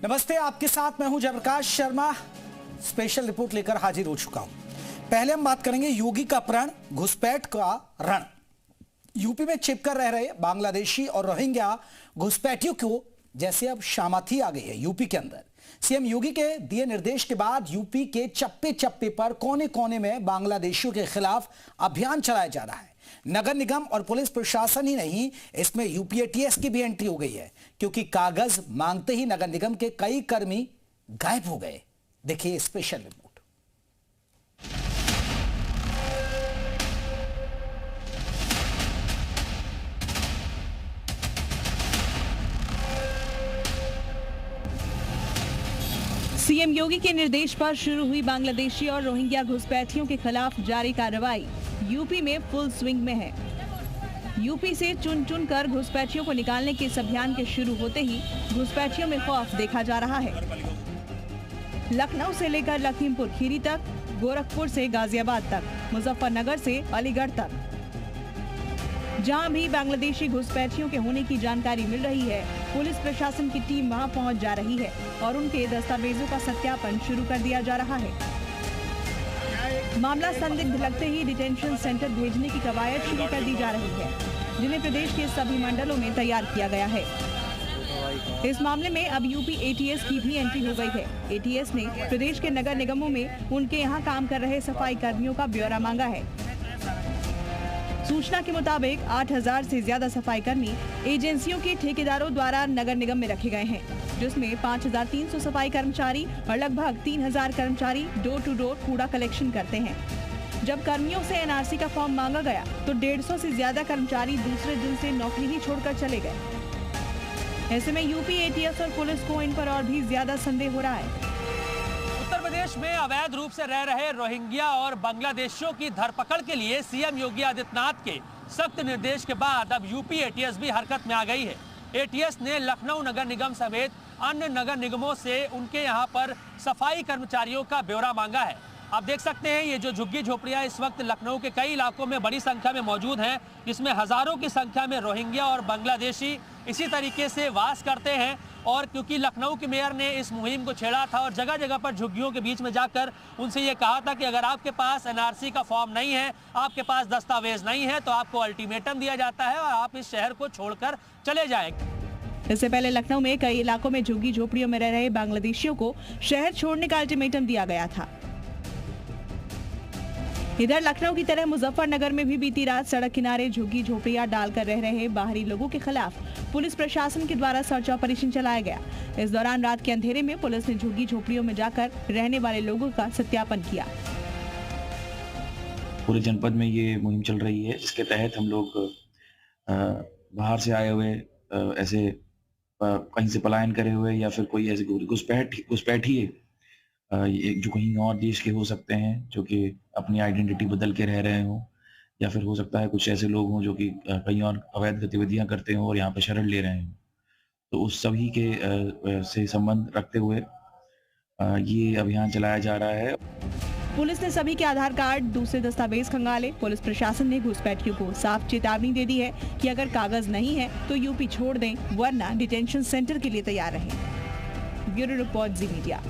नमस्ते, आपके साथ मैं हूं जयप्रकाश शर्मा। स्पेशल रिपोर्ट लेकर हाजिर हो चुका हूं। पहले हम बात करेंगे योगी का प्रण, घुसपैठ का रण। यूपी में छिपकर रह रहे बांग्लादेशी और रोहिंग्या घुसपैठियों को जैसे अब शामर्थी आ गई है यूपी के अंदर। सीएम योगी के दिए निर्देश के बाद यूपी के चप्पे चप्पे पर कोने कोने में बांग्लादेशियों के खिलाफ अभियान चलाया जा रहा है। नगर निगम और पुलिस प्रशासन ही नहीं, इसमें यूपी एटीएस की भी एंट्री हो गई है, क्योंकि कागज मांगते ही नगर निगम के कई कर्मी गायब हो गए। देखिए स्पेशल रिपोर्ट। सीएम योगी के निर्देश पर शुरू हुई बांग्लादेशी और रोहिंग्या घुसपैठियों के खिलाफ जारी कार्रवाई यूपी में फुल स्विंग में है। यूपी से चुन चुन कर घुसपैठियों को निकालने के इस अभियान के शुरू होते ही घुसपैठियों में खौफ देखा जा रहा है। लखनऊ से लेकर लखीमपुर खीरी तक, गोरखपुर से गाजियाबाद तक, मुजफ्फरनगर से अलीगढ़ तक, जहां भी बांग्लादेशी घुसपैठियों के होने की जानकारी मिल रही है, पुलिस प्रशासन की टीम वहां पहुंच जा रही है और उनके दस्तावेजों का सत्यापन शुरू कर दिया जा रहा है। मामला संदिग्ध लगते ही डिटेंशन सेंटर भेजने की कवायद शुरू कर दी जा रही है, जिन्हें प्रदेश के सभी मंडलों में तैयार किया गया है। इस मामले में अब यूपी एटीएस की भी एंट्री हो गई है। एटीएस ने प्रदेश के नगर निगमों में उनके यहाँ काम कर रहे सफाई कर्मियों का ब्यौरा मांगा है। सूचना के मुताबिक 8000 से ज्यादा सफाई कर्मी एजेंसियों के ठेकेदारों द्वारा नगर निगम में रखे गए हैं, जिसमें 5300 सफाई कर्मचारी और लगभग 3000 कर्मचारी डोर टू डोर कूड़ा कलेक्शन करते हैं। जब कर्मियों से एनआरसी का फॉर्म मांगा गया तो 150 से ज्यादा कर्मचारी दूसरे दिन से नौकरी ही छोड़कर चले गए। ऐसे में यूपी एटीएस और पुलिस को इन पर और भी ज्यादा संदेह हो रहा है। उत्तर प्रदेश में अवैध रूप से रह रहे रोहिंग्या और बांग्लादेशियों की धरपकड़ के लिए सीएम योगी आदित्यनाथ के सख्त निर्देश के बाद अब यूपी एटीएस भी हरकत में आ गई है। एटीएस ने लखनऊ नगर निगम समेत अन्य नगर निगमों से उनके यहां पर सफाई कर्मचारियों का ब्यौरा मांगा है। आप देख सकते हैं ये जो झुग्गी झोपड़ियां इस वक्त लखनऊ के कई इलाकों में बड़ी संख्या में मौजूद हैं, जिसमें हजारों की संख्या में रोहिंग्या और बांग्लादेशी इसी तरीके से वास करते हैं। और क्योंकि लखनऊ के मेयर ने इस मुहिम को छेड़ा था और जगह जगह पर झुग्गियों के बीच में जाकर उनसे ये कहा था कि अगर आपके पास एनआरसी का फॉर्म नहीं है, आपके पास दस्तावेज नहीं है, तो आपको अल्टीमेटम दिया जाता है और आप इस शहर को छोड़कर चले जाएंगे। इससे पहले लखनऊ में कई इलाकों में झुग्गी झोपड़ियों में रह रहे बांग्लादेशियों को शहर छोड़ने का अल्टीमेटम दिया गया था। इधर लखनऊ की तरह मुजफ्फरनगर में भी बीती रात सड़क किनारे झुग्गी झोपड़ियां डालकर रह रहे बाहरी लोगों के खिलाफ पुलिस प्रशासन के द्वारा सर्च ऑपरेशन चलाया गया। इस दौरान रात के अंधेरे में पुलिस ने झुग्गी झोपड़ियों में जाकर रहने वाले लोगों का सत्यापन किया। पूरे जनपद में ये मुहिम चल रही है, जिसके तहत हम लोग बाहर से आए हुए ऐसे कहीं से पलायन करे हुए या फिर कोई ऐसे घुसपैठी जो कहीं और देश के हो सकते हैं, जो कि अपनी आइडेंटिटी बदल के रह रहे हों, या फिर हो सकता है कुछ ऐसे लोग हों जो कि कहीं और अवैध गतिविधियां करते हों और यहाँ पे शरण ले रहे हों। तो उस सभी के से संबंध रखते हुए ये अभियान चलाया जा रहा है। पुलिस ने सभी के आधार कार्ड, दूसरे दस्तावेज खंगाले। पुलिस प्रशासन ने घुसपैठियों को साफ चेतावनी दे दी है कि अगर कागज नहीं है तो यूपी छोड़ दें, वरना डिटेंशन सेंटर के लिए तैयार रहें। ब्यूरो रिपोर्ट, जी मीडिया।